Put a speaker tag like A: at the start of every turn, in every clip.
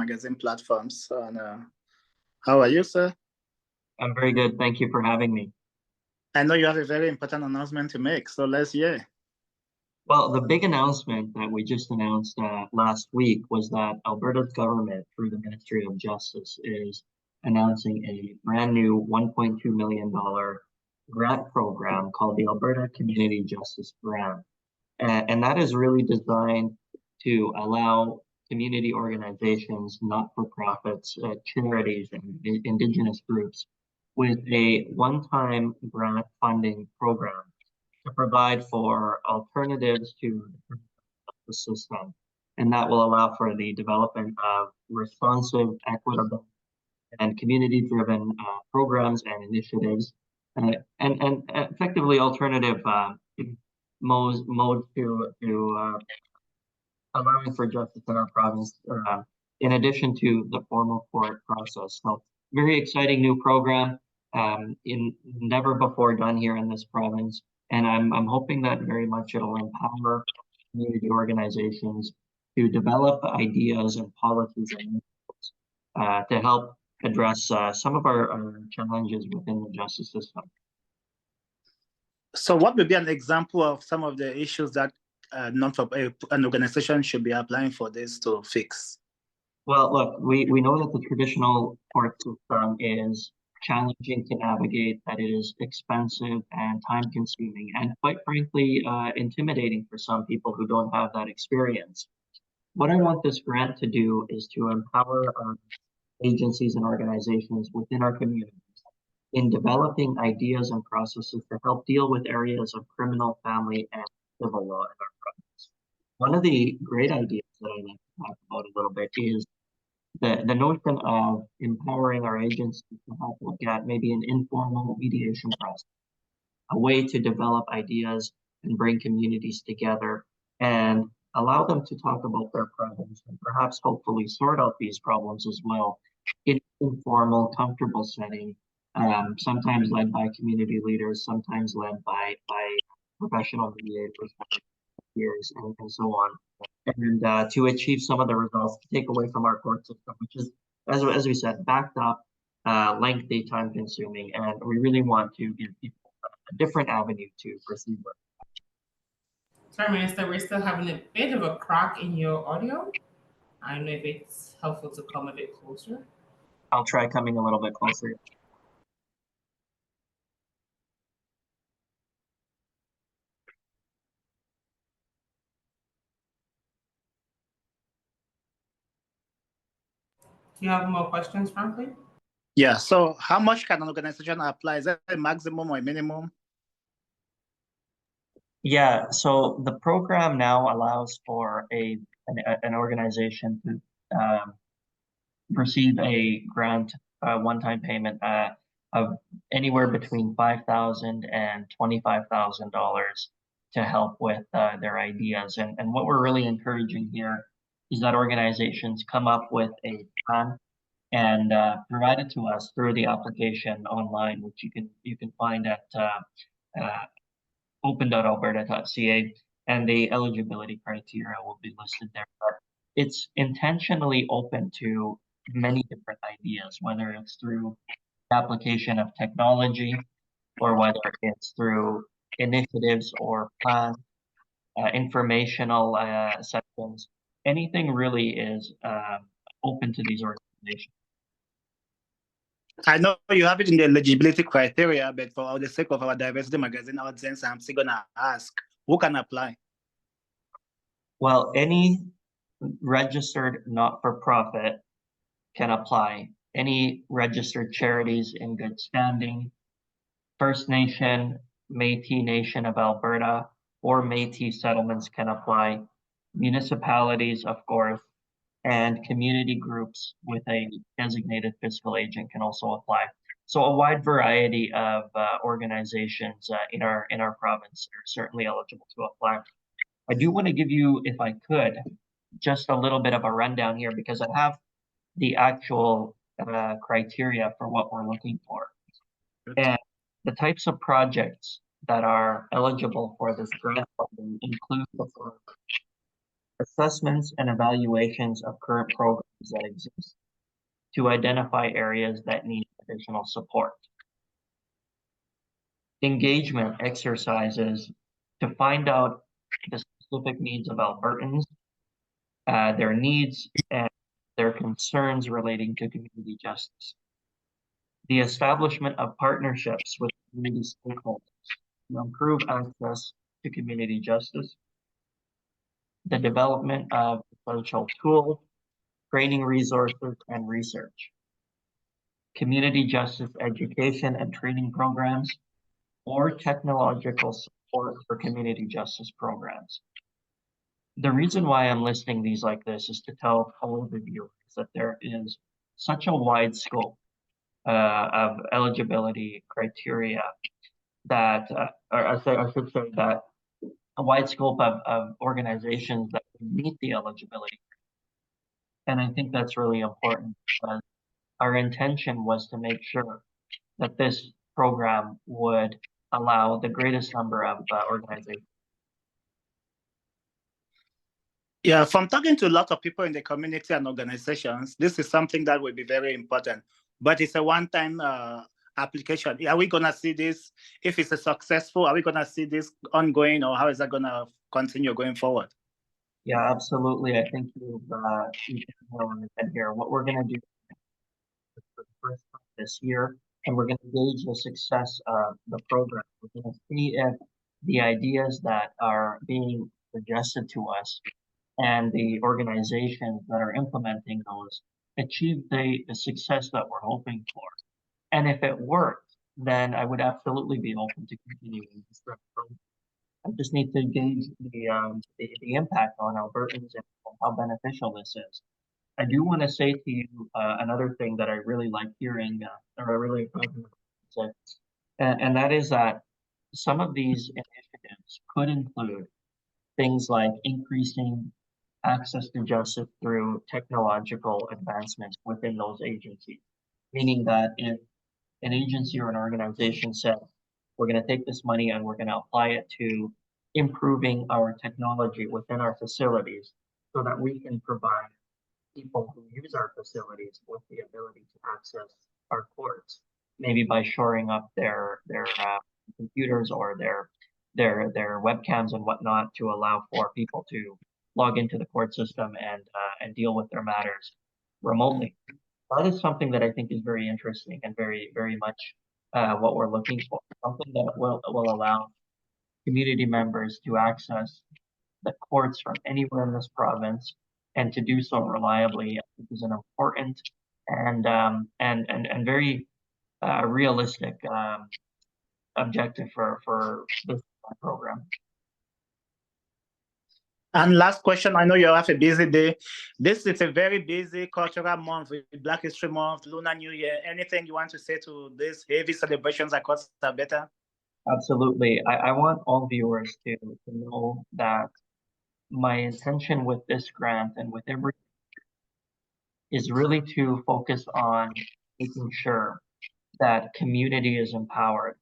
A: magazine platforms. And how are you, sir?
B: I'm very good. Thank you for having me.
A: I know you have a very important announcement to make, so let's hear.
B: Well, the big announcement that we just announced last week was that Alberta's government, through the Ministry of Justice, is announcing a brand new $1.2 million grant program called the Alberta Community Justice Grant. And that is really designed to allow community organizations, not-for-profits, charities, and Indigenous groups with a one-time grant funding program to provide for alternatives to the system. And that will allow for the development of responsive, equitable, and community-driven programs and initiatives, and effectively alternative modes to allowing for justice in our province, in addition to the formal court process. So, very exciting new program, never before done here in this province, and I'm hoping that very much it'll empower community organizations to develop ideas and policies to help address some of our challenges within the justice system.
A: So what would be an example of some of the issues that an organization should be applying for this to fix?
B: Well, look, we know that the traditional court system is challenging to navigate, that it is expensive and time consuming, and quite frankly, intimidating for some people who don't have that experience. What I want this grant to do is to empower our agencies and organizations within our communities in developing ideas and processes to help deal with areas of criminal, family, and civil law in our province. One of the great ideas that I'd like to talk about a little bit is the notion of empowering our agencies to help look at maybe an informal mediation process, a way to develop ideas and bring communities together and allow them to talk about their problems and perhaps hopefully sort out these problems as well in an informal, comfortable setting, sometimes led by community leaders, sometimes led by professional mediators, peers, and so on, and to achieve some of the results to take away from our court system, which is, as we said, backed up, lengthy, time consuming, and we really want to give people a different avenue to proceed with.
C: Sorry, Minister, we're still having a bit of a crack in your audio. I don't know if it's helpful to come a bit closer.
B: I'll try coming a little bit closer.
C: Do you have more questions, Franklin?
A: Yeah, so how much can an organization apply? Is that a maximum or a minimum?
B: Yeah, so the program now allows for an organization to receive a grant, one-time payment of anywhere between $5,000 and $25,000 to help with their ideas. And what we're really encouraging here is that organizations come up with a plan and provide it to us through the application online, which you can find at open.alberta.ca, and the eligibility criteria will be listed there. But it's intentionally open to many different ideas, whether it's through application of technology or whether it's through initiatives or plans, informational sections. Anything really is open to these organizations.
A: I know you have it in the eligibility criteria, but for the sake of our diversity magazine audience, I'm still going to ask, who can apply?
B: Well, any registered not-for-profit can apply. Any registered charities in good standing, First Nation, Métis Nation of Alberta, or Métis settlements can apply. Municipalities, of course, and community groups with a designated fiscal agent can also apply. So a wide variety of organizations in our province are certainly eligible to apply. I do want to give you, if I could, just a little bit of a rundown here because I have the actual criteria for what we're looking for. And the types of projects that are eligible for this grant funding include assessments and evaluations of current programs opportunities that exist to identify areas that need additional support. Engagement exercises to find out the specific needs of Albertans, their needs and their concerns relating to community justice. The establishment of partnerships with community stakeholders to improve access to community justice. The development of essential tools, training resources, and research. Community justice education and training programs, or technological support for community justice programs. The reason why I'm listing these like this is to tell all of the viewers that there is such a wide scope of eligibility criteria that, or I should say that a wide scope of organizations that meet the eligibility. And I think that's really important because our intention was to make sure that this program would allow the greatest number of organizations.
A: Yeah, from talking to a lot of people in the community and organizations, this is something that will be very important. But it's a one-time application. Are we gonna see this? If it's a successful, are we gonna see this ongoing, or how is that gonna continue going forward?
B: Yeah, absolutely. I think you've on the head here. What we're gonna do for the first time this year, and we're gonna gauge the success of the program. We're gonna see if the ideas that are being suggested to us and the organizations that are implementing those achieve the success that we're hoping for. And if it works, then I would absolutely be open to continuing this program. I just need to gauge the impact on Albertans and how beneficial this is. I do want to say to you another thing that I really like hearing, or I really and that is that some of these initiatives could include things like increasing access to justice through technological advancements within those agencies. Meaning that if an agency or an organization said, we're going to take this money and we're going to apply it to improving our technology within our facilities so that we can provide people who use our facilities with the ability to access our courts, maybe by shoring up their computers or their webcams and whatnot to allow for people to log into the court system and deal with their matters remotely. That is something that I think is very interesting and very, very much what we're looking for. Something that will allow community members to access the courts from anywhere in this province and to do so reliably. I think is an important and very realistic objective for this program.
A: And last question, I know you have a busy day. This is a very busy cultural month with Black History Month, Lunar New Year. Anything you want to say to this heavy celebrations across Alberta?
B: Absolutely. I want all viewers to know that my intention with this grant and with every is really to focus on making sure that community is empowered.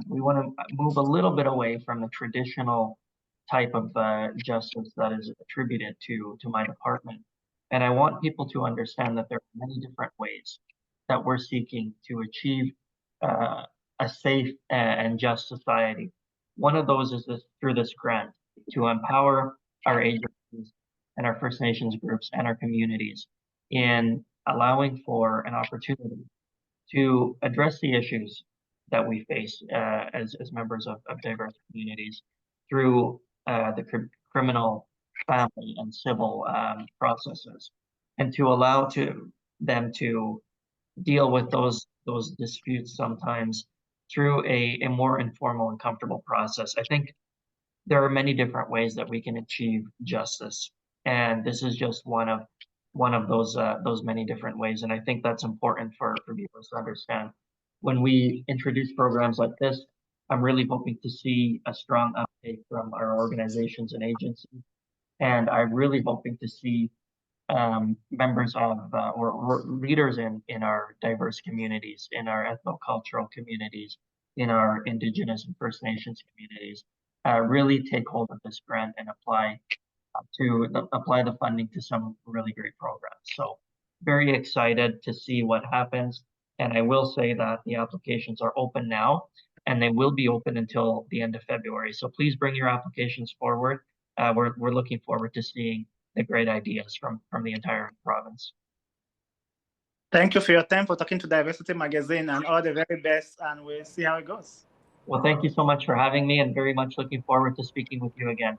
B: We want to move a little bit away from the traditional type of justice that is attributed to my department. And I want people to understand that there are many different ways that we're seeking to achieve a safe and just society. One of those is through this grant to empower our agencies and our First Nations groups and our communities in allowing for an opportunity to address the issues that we face as members of diverse communities through the criminal, family, and civil processes, and to allow them to deal with those disputes sometimes through a more informal and comfortable process. I think there are many different ways that we can achieve justice, and this is just one of those many different ways. And I think that's important for viewers to understand. When we introduce programs like this, I'm really hoping to see a strong uptake from our organizations and agencies. And I'm really hoping to see members of or leaders in our diverse communities, in our ethnocultural communities, in our Indigenous and First Nations communities, really take hold of this grant and apply the funding to some really great programs. So very excited to see what happens. And I will say that the applications are open now, and they will be open until the end of February. So please bring your applications forward. We're looking forward to seeing the great ideas from the entire province.
A: Thank you for your time, for talking to Diversity Magazine, and all the very best, and we'll see how it goes.
B: Well, thank you so much for having me, and very much looking forward to speaking with you again.